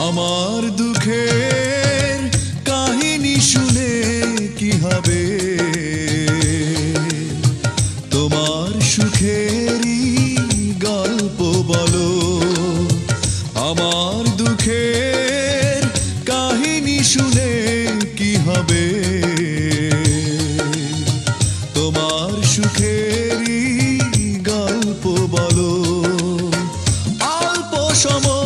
আমার দুঃখের কাহিনী শুনে কি হবে, তোমার সুখেরই গল্প বলো। আমার দুঃখের কাহিনী শুনে কি হবে, তোমার সুখেরই গল্প বলো। অল্প সময়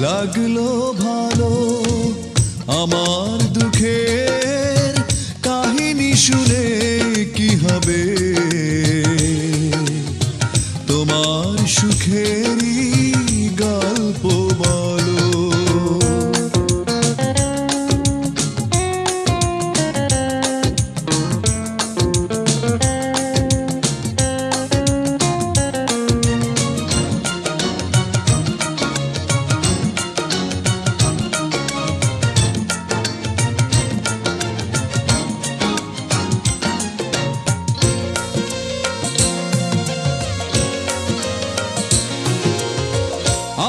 লাগলো ভালো, আমার দুঃখের কাহিনী শুনে কি হবে, তোমার সুখেরই গল্প বলো।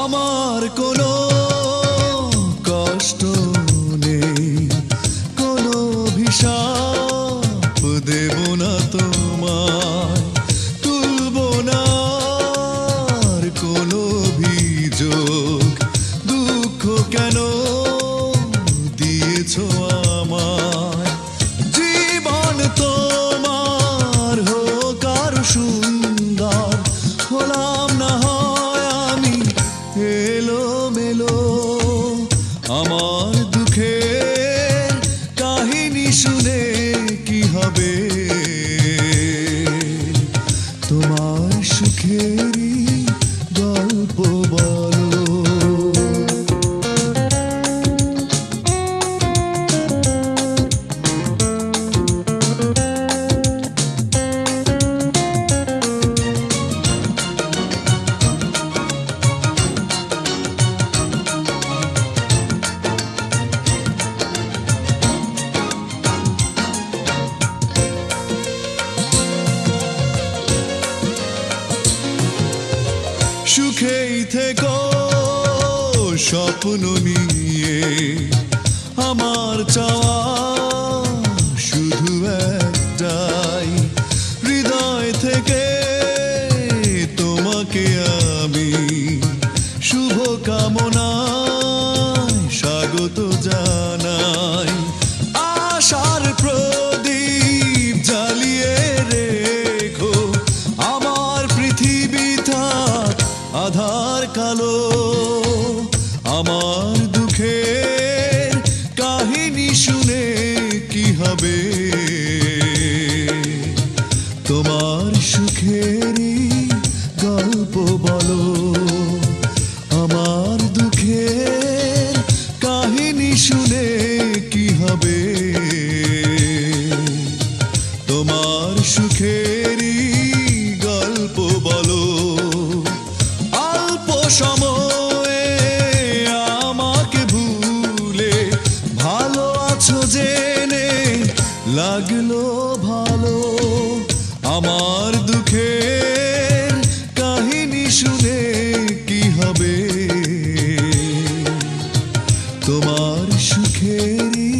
আমার কোনো কষ্ট নেই, কোনো অভিশাপ দেব না তোমায়, তুলব না কোনো অভিযোগ। দুঃখ কেন দিয়েছ আমায়, জীবন তোমার হোক আরো সুন্দর, হলাম না এলো মেলো। আমার দুঃখের কাহিনী শুনে কি হবে, তোমার সুখেরই গল্প বলো। সুখেই থেকো স্বপ্ন নিয়ে, আমার চাওয়া শুধু একটাই, হৃদয় থেকে তোমাকে আমি শুভ কামনায় স্বাগত জানাই। আশার প্রদীপ জ্বালিয়ে রেখো, আমার পৃথিবী থাক আধার কালো। আমার দুঃখের কাহিনী শুনে কি হবে, তোমার সুখেরই গল্প বলো। আমার দুঃখের কাহিনী শুনে কি হবে, তোমার সুখেরই গল্প বলো। অল্প সময়ে আমাকে ভুলে ভালো আছো জেনে লাগলো ভালো। আমার দুঃখের কাহিনী শুনে কি হবে, তোমার সুখেরই